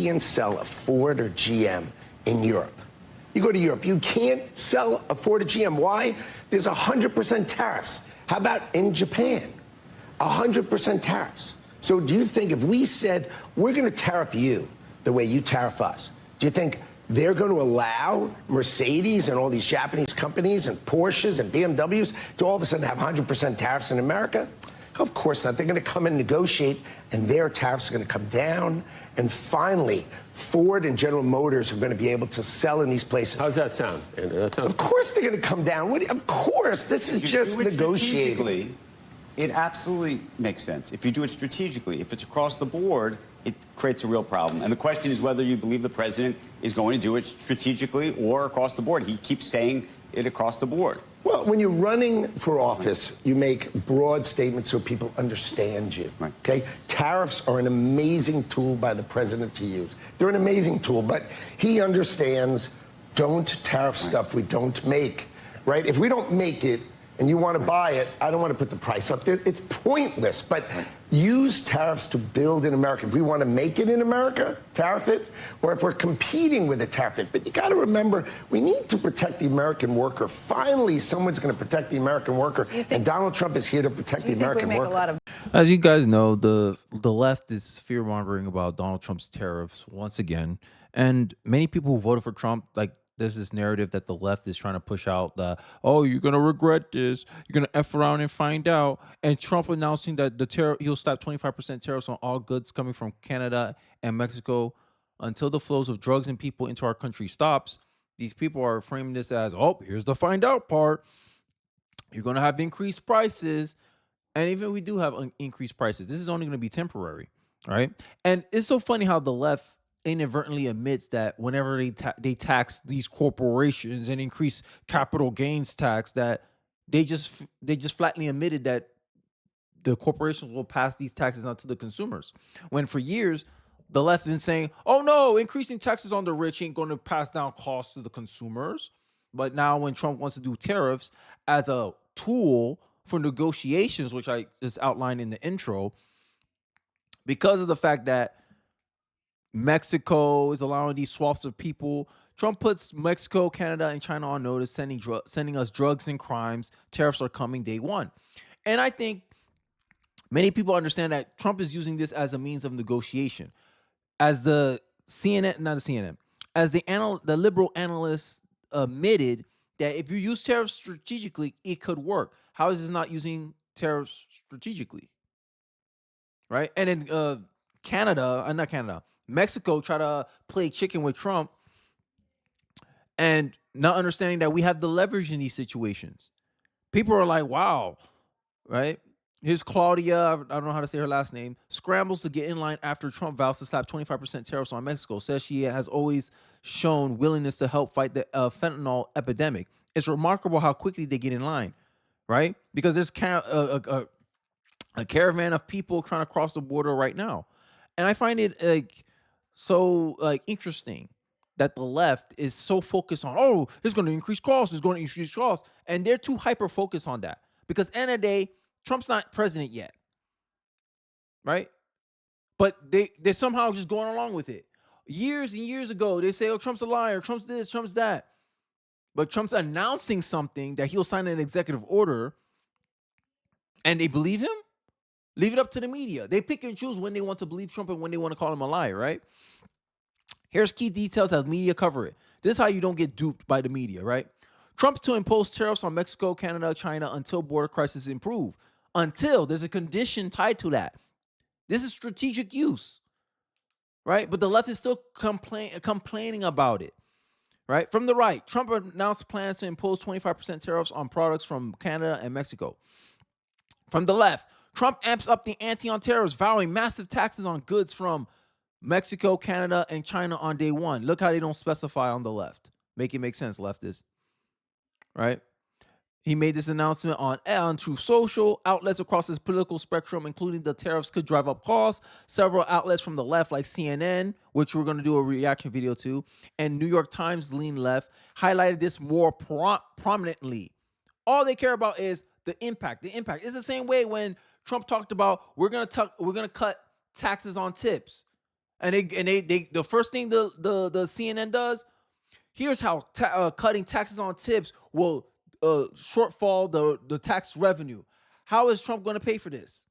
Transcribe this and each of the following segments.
can't sell a Ford or GM in Europe. You go to Europe, you can't sell a Ford or GM. Why? There's 100% tariffs. How about in Japan? 100% tariffs. So do you think if we said, we're going to tariff you the way you tariff us, do you think they're going to allow Mercedes and all these Japanese companies and Porsches and BMWs to all of a sudden have 100% tariffs in America? Of course not. They're going to come and negotiate, and their tariffs are going to come down. And finally, Ford and General Motors are going to be able to sell in these places. How's that sound, Andrew? That sounds... Of course they're going to come down. Of course. This is just negotiating. It absolutely makes sense. If you do it strategically, if it's across the board, it creates a real problem. And the question is whether you believe the president is going to do it strategically or across the board. He keeps saying it across the board. Well, when you're running for office, you make broad statements so people understand you. Right. Okay? Tariffs are an amazing tool by the president to use. They're an amazing tool, but he understands, don't tariff stuff we don't make. Right? If we don't make it, and you want to buy it, I don't want to put the price up there. It's pointless. But use tariffs to build in America. If we want to make it in America, tariff it. Or if we're competing with it, tariff it. But you got to remember, we need to protect the American worker. Finally, someone's going to protect the American worker. And Donald Trump is here to protect the American worker. As you guys know, the left is fear-mongering about Donald Trump's tariffs once again. And many people who voted for Trump, like, there's this narrative that the left is trying to push out that, oh, you're going to regret this. You're going to F around and find out. And Trump announcing that he'll stop 25% tariffs on all goods coming from Canada and Mexico until the flows of drugs and people into our country stops. These people are framing this as, oh, here's the find out part. You're going to have increased prices. And even if we do have increased prices, this is only going to be temporary, right? And it's so funny how the left inadvertently admits that whenever they tax these corporations and increase capital gains tax, that they just flatly admitted that the corporations will pass these taxes on to the consumers. When for years the left has been saying, oh no, increasing taxes on the rich ain't going to pass down costs to the consumers. But now when Trump wants to do tariffs as a tool for negotiations, which I just outlined in the intro, because of the fact that Mexico is allowing these swaths of people, Trump puts Mexico, Canada, and China on notice, sending us drugs and crimes. Tariffs are coming day one. And I think many people understand that Trump is using this as a means of negotiation. As the liberal analysts admitted that if you use tariffs strategically, it could work. How is this not using tariffs strategically? Right? And in Mexico try to play chicken with Trump and not understanding that we have the leverage in these situations. People are like, wow, right? Here's Claudia, I don't know how to say her last name, scrambles to get in line after Trump vows to slap 25% tariffs on Mexico, says she has always shown willingness to help fight the fentanyl epidemic. It's remarkable how quickly they get in line, right? Because there's a caravan of people trying to cross the border right now. And I find it so interesting that the left is so focused on, oh, it's going to increase costs, and they're too hyper focused on that, because at the end of the day, Trump's not president yet, right? But they're somehow just going along with it. Years and years ago, they say, oh, Trump's a liar, Trump's this, Trump's that. But Trump's announcing something that he'll sign an executive order, and they believe him? Leave it up to the media. They pick and choose when they want to believe Trump and when they want to call him a liar, right? Here's key details as media cover it. This is how you don't get duped by the media, right? Trump to impose tariffs on Mexico, Canada, China until border crisis improve. Until there's a condition tied to that. This is strategic use, right? But the left is still complaining about it, right? From the right, Trump announced plans to impose 25% tariffs on products from Canada and Mexico. From the left, Trump amps up the ante on tariffs, vowing massive taxes on goods from Mexico, Canada, and China on day one. Look how they don't specify on the left. Make it make sense, leftists. Right? He made this announcement on Truth Social. Outlets across his political spectrum, including the tariffs, could drive up costs. Several outlets from the left, like CNN, which we're going to do a reaction video to, and New York Times lean left, highlighted this more prominently. All they care about is the impact. The impact. It's the same way when Trump talked about we're gonna cut taxes on tips. And they the first thing the CNN does, here's how cutting taxes on tips will shortfall the tax revenue. How is Trump going to pay for this?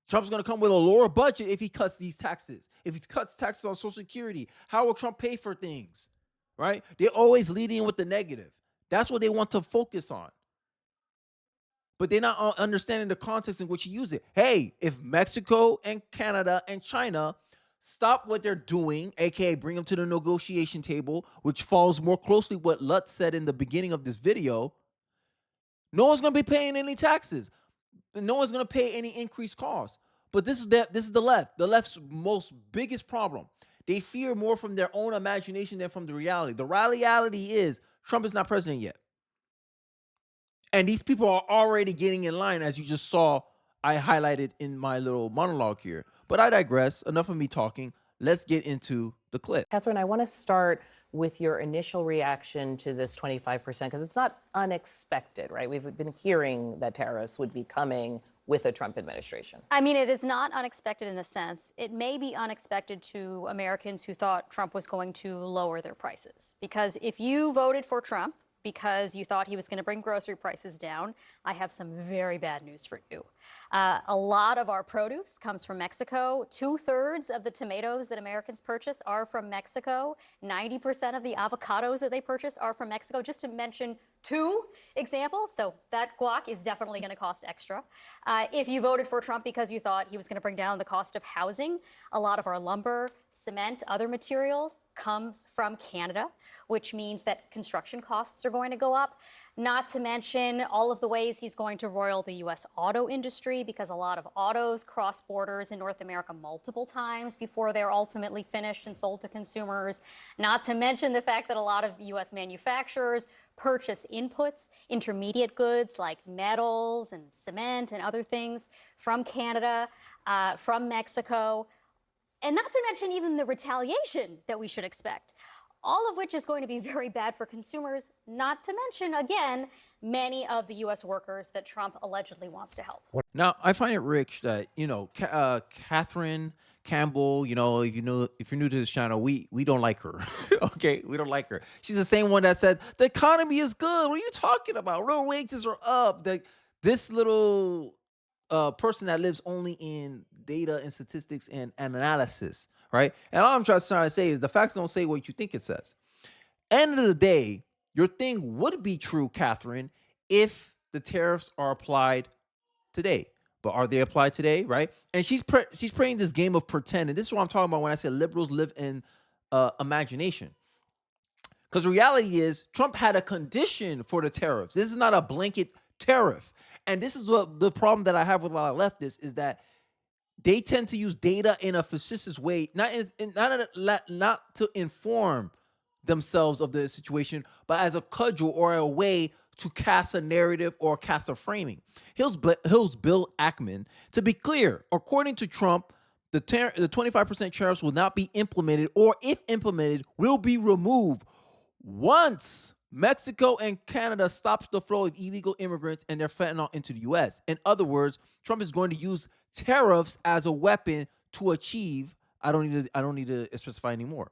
Trump's going to come with a lower budget if he cuts these taxes. If he cuts taxes on Social Security, how will Trump pay for things? Right? They're always leading with the negative. That's what they want to focus on. But they're not understanding the context in which you use it. Hey, if Mexico and Canada and China stop what they're doing, aka bring them to the negotiation table, which follows more closely what Lutz said in the beginning of this video, no one's going to be paying any taxes. No one's going to pay any increased costs. But this is the left. The left's most biggest problem. They fear more from their own imagination than from the reality. The reality is Trump is not president yet. And these people are already getting in line, as you just saw I highlighted in my little monologue here. But I digress. Enough of me talking. Let's get into the clip. Catherine, I want to start with your initial reaction to this 25%, because it's not unexpected, right? We've been hearing that tariffs would be coming with a Trump administration. I mean, it is not unexpected in a sense. It may be unexpected to Americans who thought Trump was going to lower their prices. Because if you voted for Trump because you thought he was going to bring grocery prices down, I have some very bad news for you. A lot of our produce comes from Mexico. 2/3 of the tomatoes that Americans purchase are from Mexico. 90% of the avocados that they purchase are from Mexico, just to mention 2 examples. So that guac is definitely going to cost extra. If you voted for Trump because you thought he was going to bring down the cost of housing, a lot of our lumber, cement, other materials comes from Canada, which means that construction costs are going to go up. Not to mention all of the ways he's going to roil the U.S. auto industry, because a lot of autos cross borders in North America multiple times before they're ultimately finished and sold to consumers. Not to mention the fact that a lot of U.S. manufacturers purchase inputs, intermediate goods like metals and cement and other things from Canada, from Mexico, and not to mention even the retaliation that we should expect. All of which is going to be very bad for consumers, not to mention, again, many of the U.S. workers that Trump allegedly wants to help. Now, I find it rich that, Catherine Campbell, if you're new to this channel, we don't like her. Okay, we don't like her. She's the same one that said the economy is good. What are you talking about? Real wages are up. This little person that lives only in data and statistics and analysis, right? And all I'm trying to say is the facts don't say what you think it says. End of the day, your thing would be true, Catherine, if the tariffs are applied today. But are they applied today, right? And she's playing this game of pretend. And this is what I'm talking about when I say liberals live in imagination. Because the reality is Trump had a condition for the tariffs. This is not a blanket tariff. And this is what the problem that I have with a lot of leftists is that they tend to use data in a facetious way, not to inform themselves of the situation, but as a cudgel or a way to cast a narrative or cast a framing. Here's Bill Ackman. To be clear, according to Trump, the 25% tariffs will not be implemented, or if implemented, will be removed once Mexico and Canada stops the flow of illegal immigrants and their fentanyl into the U.S. In other words, Trump is going to use tariffs as a weapon to achieve. I don't need to specify anymore.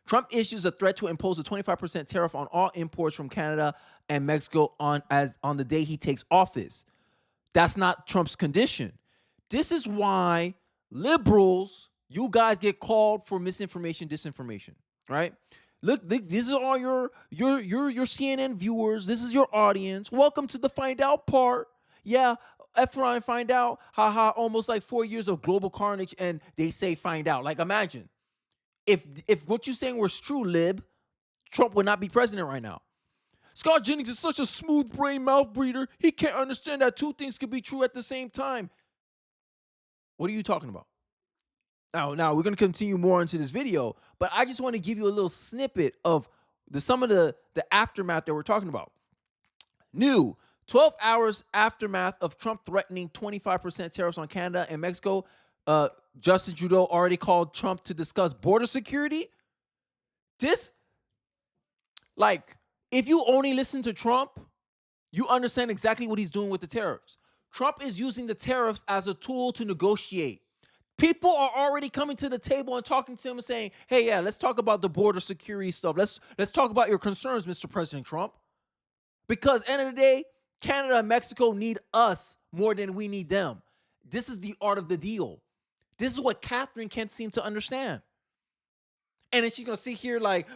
Trump issues a threat to impose a 25% tariff on all imports from Canada and Mexico on the day he takes office. That's not Trump's condition. This is why liberals, you guys get called for misinformation, disinformation, right? Look, these are all your CNN viewers. This is your audience. Welcome to the find out part. Yeah, Efron find out. Haha, almost like 4 years of global carnage, and they say find out. Like, imagine if what you're saying was true, lib, Trump would not be president right now. Scott Jennings is such a smooth brain mouth breather. He can't understand that 2 things could be true at the same time. What are you talking about? Now we're going to continue more into this video, but I just want to give you a little snippet of some of the aftermath that we're talking about. New 12 hours aftermath of Trump threatening 25% tariffs on Canada and Mexico. Justin Trudeau already called Trump to discuss border security. If you only listen to Trump, you understand exactly what he's doing with the tariffs. Trump is using the tariffs as a tool to negotiate. People are already coming to the table and talking to him and saying, hey, yeah, let's talk about the border security stuff. Let's talk about your concerns, Mr. President Trump. Because end of the day, Canada and Mexico need us more than we need them. This is the art of the deal. This is what Catherine can't seem to understand. And then she's going to sit here like,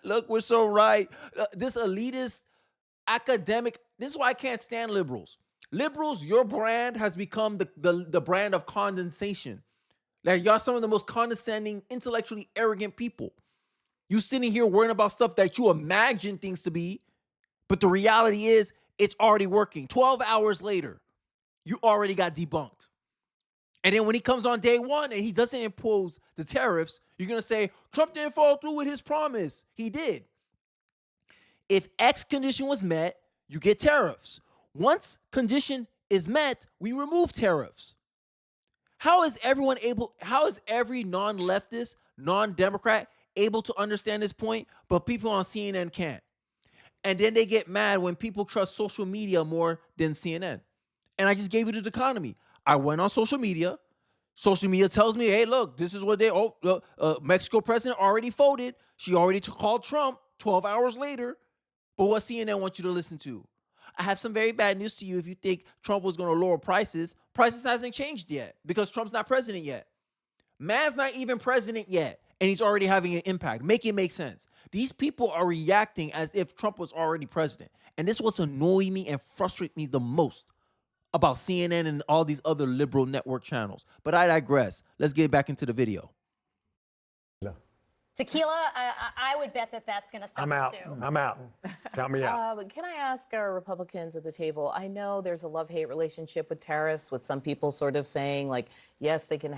look, we're so right. This elitist academic, this is why I can't stand liberals. Liberals, your brand has become the brand of condensation. Like, y'all some of the most condescending, intellectually arrogant people. You sitting here worrying about stuff that you imagine things to be, but the reality is it's already working. 12 hours later, you already got debunked. And then when he comes on day one and he doesn't impose the tariffs, you're going to say, Trump didn't follow through with his promise. He did. If X condition was met, you get tariffs. Once condition is met, we remove tariffs. How is every non-leftist, non-Democrat able to understand this point, but people on CNN can't? And then they get mad when people trust social media more than CNN. And I just gave you the economy. I went on social media. Social media tells me, hey, look, this is what Mexico president already voted. She already called Trump 12 hours later. But what CNN wants you to listen to? I have some very bad news to you if you think Trump was going to lower prices. Prices hasn't changed yet because Trump's not president yet. Man's not even president yet, and he's already having an impact. Make it make sense. These people are reacting as if Trump was already president. And this is what's annoying me and frustrates me the most about CNN and all these other liberal network channels. But I digress. Let's get back into the video. Tequila, I would bet that that's going to suffer I'm out. too. I'm out. Count me out. But can I ask our Republicans at the table? I know there's a love-hate relationship with tariffs, with some people sort of saying, like, yes, they can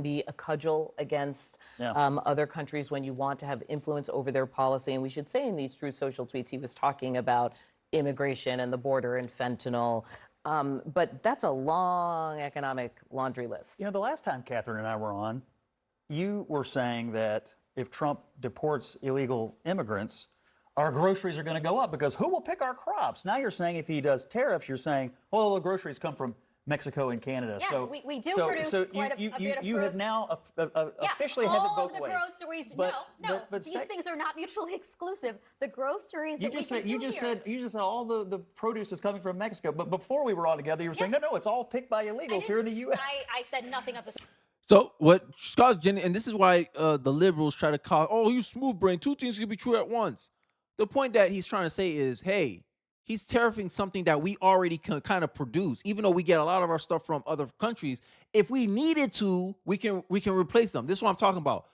be a cudgel against other countries when you want to have influence over their policy. And we should say in these Truth Social tweets, he was talking about immigration and the border and fentanyl. But that's a long economic laundry list. You know, the last time Catherine and I were on, you were saying that if Trump deports illegal immigrants, our groceries are going to go up because who will pick our crops? Now you're saying if he does tariffs, you're saying, well, the groceries come from Mexico and Canada. Yeah, so we do produce quite a bit of you have now officially have it both ways. All of the groceries, but these things are not mutually exclusive. The groceries that we consume you just said all the produce is coming from Mexico. But before we were all together, you were saying, no, it's all picked by illegals here in the U.S. I said nothing of the. So what Scott's Jennings, and this is why the liberals try to call, oh, you smooth brain, two things can be true at once. The point that he's trying to say is, hey, he's tariffing something that we already can kind of produce, even though we get a lot of our stuff from other countries. If we needed to, we can replace them. This is what I'm talking about.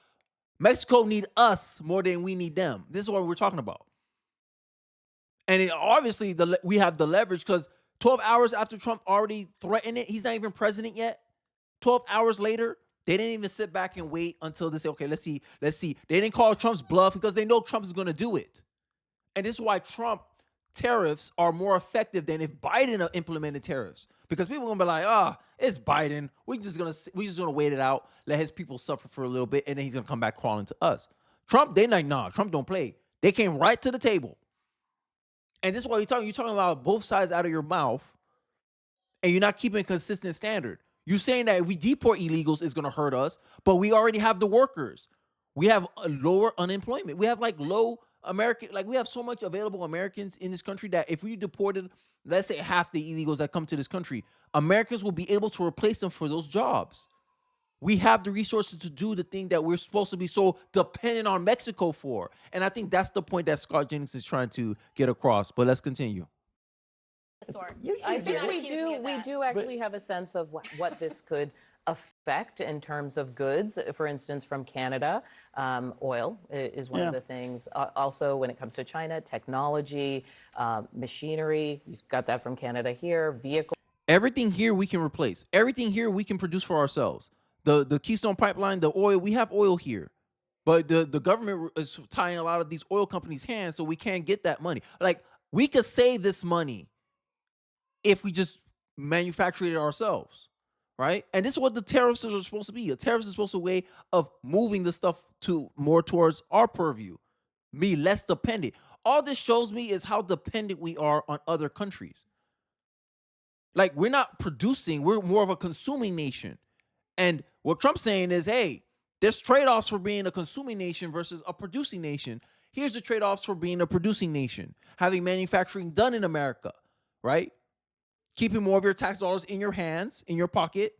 Mexico need us more than we need them. This is what we're talking about. And obviously, we have the leverage because 12 hours after Trump already threatened it, he's not even president yet. 12 hours later, they didn't even sit back and wait until they say, okay, let's see. They didn't call Trump's bluff because they know Trump is going to do it. And this is why Trump tariffs are more effective than if Biden implemented tariffs. Because people are going to be like, it's Biden. We're just going to wait it out, let his people suffer for a little bit, and then he's going to come back crawling to us. Trump, they like, nah, Trump don't play. They came right to the table. And this is why you're talking about both sides out of your mouth, and you're not keeping a consistent standard. You're saying that if we deport illegals, it's going to hurt us, but we already have the workers. We have a lower unemployment. We have we have so much available Americans in this country that if we deported, let's say half the illegals that come to this country, Americans will be able to replace them for those jobs. We have the resources to do the thing that we're supposed to be so dependent on Mexico for. And I think that's the point that Scott Jennings is trying to get across. But let's continue. I think we do actually have a sense of what this could affect in terms of goods. For instance, from Canada, oil is one of the things. Also, when it comes to China, technology, machinery, you've got that from Canada here, vehicles. Everything here we can replace. Everything here we can produce for ourselves. The Keystone Pipeline, the oil, we have oil here. But the government is tying a lot of these oil companies' hands, so we can't get that money. Like, we could save this money if we just manufacture it ourselves, right? And this is what the tariffs are supposed to be. A tariff is supposed to be a way of moving the stuff to more towards our purview, be less dependent. All this shows me is how dependent we are on other countries. Like, we're not producing, we're more of a consuming nation. And what Trump's saying is, hey, there's trade-offs for being a consuming nation versus a producing nation. Here's the trade-offs for being a producing nation. Having manufacturing done in America, right? Keeping more of your tax dollars in your hands, in your pocket,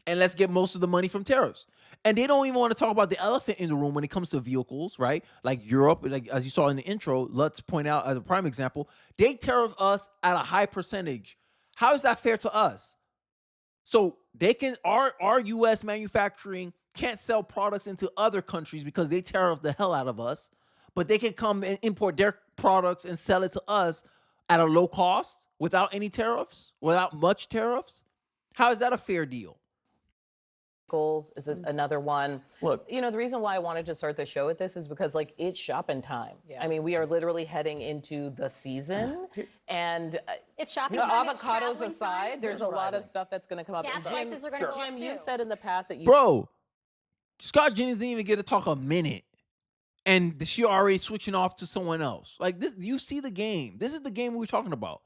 and let's get most of the money from tariffs. And they don't even want to talk about the elephant in the room when it comes to vehicles, right? Like Europe, like as you saw in the intro, let's point out as a prime example, they tariff us at a high percentage. How is that fair to us? So they can, our U.S. manufacturing can't sell products into other countries because they tariff the hell out of us, but they can come and import their products and sell it to us at a low cost without any tariffs, without much tariffs. How is that a fair deal? Goals is another one. Look, you know, the reason why I wanted to start the show with this is because, like, it's shopping time. I mean, we are literally heading into the season, and It's shopping time. It's avocados traveling aside, time. there's a lot of stuff that's going to come up. Gas And prices are going to go up Jim, too. you've said in the past that you Bro, Scott Jennings didn't even get to talk a minute, and she already switching off to someone else. Like this, you see the game. This is the game we're talking about.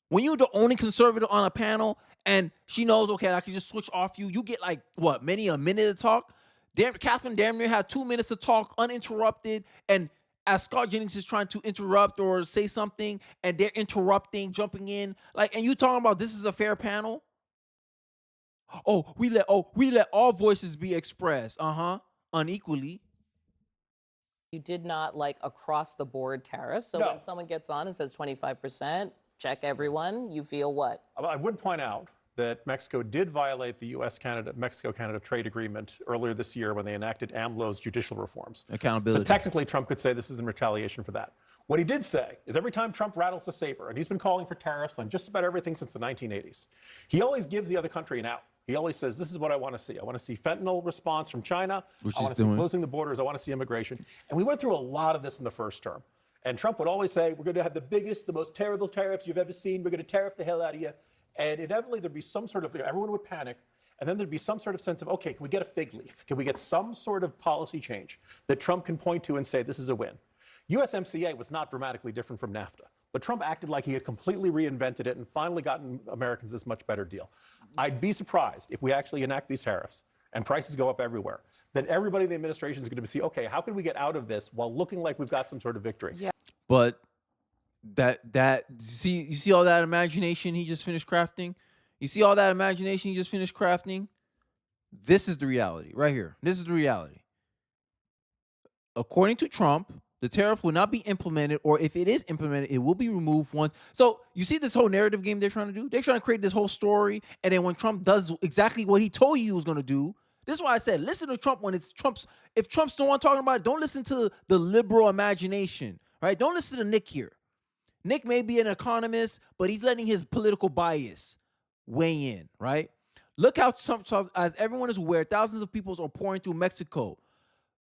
When you're the only conservative on a panel and she knows, okay, I can just switch off you, you get like, what, a minute to talk? Catherine damn near had 2 minutes to talk uninterrupted. And as Scott Jennings is trying to interrupt or say something and they're interrupting, jumping in, like, and you talking about this is a fair panel? We let all voices be expressed. Unequally. you did not like across the board tariffs. So No. when someone gets on and says 25%, check everyone, you feel what? I would point out that Mexico did violate the Mexico-Canada trade agreement earlier this year when they enacted AMLO's judicial reforms. Accountability. So technically, Trump could say this is in retaliation for that. What he did say is every time Trump rattles the saber, and he's been calling for tariffs on just about everything since the 1980s, he always gives the other country an out. He always says, this is what I want to see. I want to see fentanyl response from China. I want to see closing the borders. I want to see immigration. And we went through a lot of this in the first term. And Trump would always say, we're going to have the biggest, the most terrible tariffs you've ever seen. We're going to tariff the hell out of you. And inevitably, there'd be some sort of, everyone would panic. And then there'd be some sort of sense of, okay, can we get a fig leaf? Can we get some sort of policy change that Trump can point to and say, this is a win? USMCA was not dramatically different from NAFTA. But Trump acted like he had completely reinvented it and finally gotten Americans this much better deal. I'd be surprised if we actually enact these tariffs and prices go up everywhere. Then everybody in the administration is going to see, okay, how can we get out of this while looking like we've got some sort of victory? Yeah. But you see all that imagination he just finished crafting? You see all that imagination he just finished crafting? This is the reality right here. This is the reality. According to Trump, the tariff will not be implemented, or if it is implemented, it will be removed once. So you see this whole narrative game they're trying to do? They're trying to create this whole story, and then when Trump does exactly what he told you he was going to do, this is why I said, listen to Trump when it's Trump's. If Trump's the one talking about it, don't listen to the liberal imagination, right? Don't listen to Nick here. Nick may be an economist, but he's letting his political bias weigh in, right? Look how Trump, as everyone is aware, thousands of people are pouring through Mexico.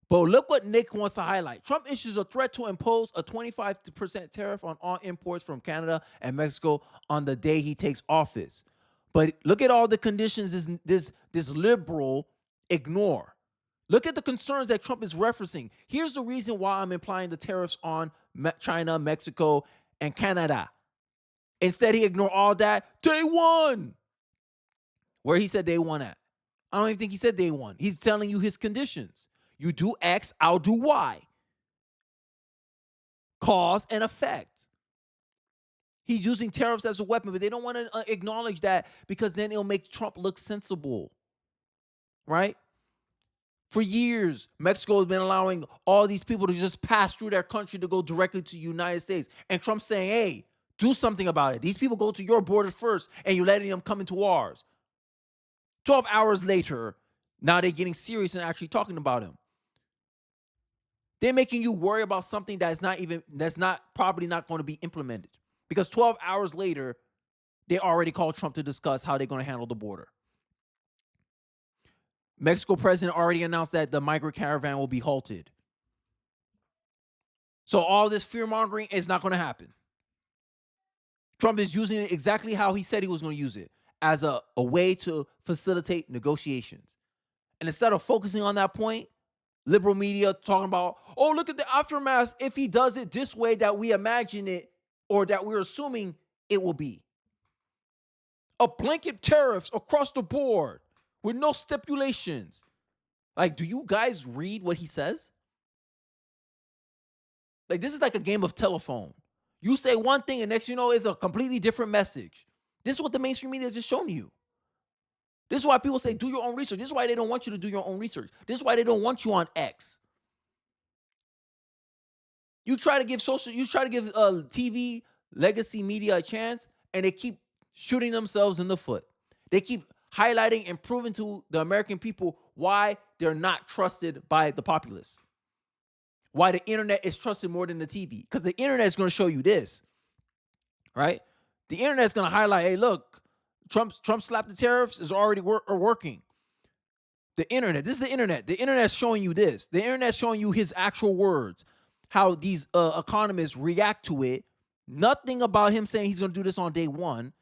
But look what Nick wants to highlight. Trump issues a threat to impose a 25% tariff on all imports from Canada and Mexico on the day he takes office. But look at all the conditions this liberal ignore. Look at the concerns that Trump is referencing. Here's the reason why I'm implying the tariffs on China, Mexico, and Canada. Instead, he ignored all that. Day one. Where he said day one at? I don't even think he said day one. He's telling you his conditions. You do X, I'll do Y. Cause and effect. He's using tariffs as a weapon, but they don't want to acknowledge that because then it'll make Trump look sensible. Right? For years, Mexico has been allowing all these people to just pass through their country to go directly to the United States. And Trump's saying, hey, do something about it. These people go to your border first, and you're letting them come into ours. 12 hours later, now they're getting serious and actually talking about him. They're making you worry about something that's probably not going to be implemented. Because 12 hours later, they already called Trump to discuss how they're going to handle the border. Mexico president already announced that the migrant caravan will be halted. So all this fear-mongering is not going to happen. Trump is using it exactly how he said he was going to use it, as a way to facilitate negotiations. And instead of focusing on that point, liberal media talking about, oh, look at the aftermath if he does it this way that we imagine it or that we're assuming it will be. A blanket tariffs across the board with no stipulations. Like, do you guys read what he says? Like, this is like a game of telephone. You say one thing, and next you know, it's a completely different message. This is what the mainstream media is just showing you. This is why people say do your own research. This is why they don't want you to do your own research. This is why they don't want you on X. You try to give TV, legacy media a chance, and they keep shooting themselves in the foot. They keep highlighting and proving to the American people why they're not trusted by the populace. Why the internet is trusted more than the TV. Because the internet is going to show you this, right? The internet is going to highlight, hey, look, Trump slapped the tariffs is already working. The internet, this is the internet. The internet's showing you this. The internet's showing you his actual words, how these economists react to it. Nothing about him saying he's going to do this on day one.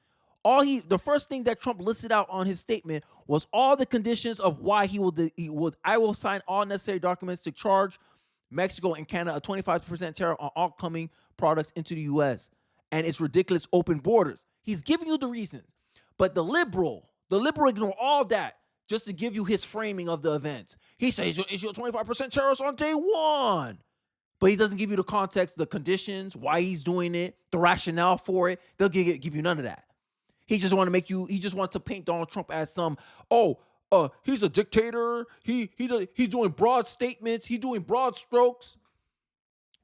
The first thing that Trump listed out on his statement was all the conditions of why I will sign all necessary documents to charge Mexico and Canada a 25% tariff on all coming products into the U.S. and its ridiculous open borders. He's giving you the reasons. But the liberal ignore all that just to give you his framing of the events. He says he'll issue a 25% tariffs on day one. But he doesn't give you the context, the conditions, why he's doing it, the rationale for it. They'll give you none of that. He just wants to paint Donald Trump as some, he's a dictator. He's doing broad statements. He's doing broad strokes.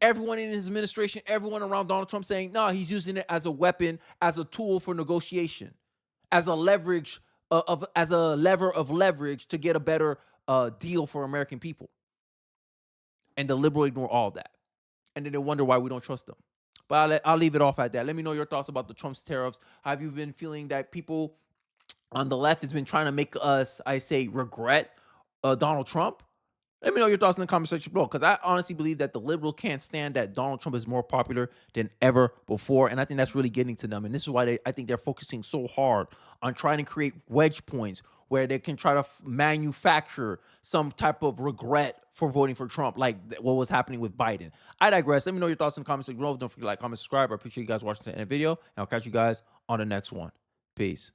Everyone in his administration, everyone around Donald Trump saying, no, he's using it as a weapon, as a tool for negotiation, as a lever of leverage to get a better deal for American people. And the liberal ignore all that. And then they wonder why we don't trust them. But I'll leave it off at that. Let me know your thoughts about the Trump's tariffs. Have you been feeling that people on the left has been trying to make us, regret Donald Trump? Let me know your thoughts in the comment section below, because I honestly believe that the liberal can't stand that Donald Trump is more popular than ever before, and I think that's really getting to them. And this is why I think they're focusing so hard on trying to create wedge points where they can try to manufacture some type of regret for voting for Trump, like what was happening with Biden. I digress. Let me know your thoughts in the comments section below. Don't forget to like, comment, subscribe. I appreciate you guys watching the end of the video, and I'll catch you guys on the next one. Peace.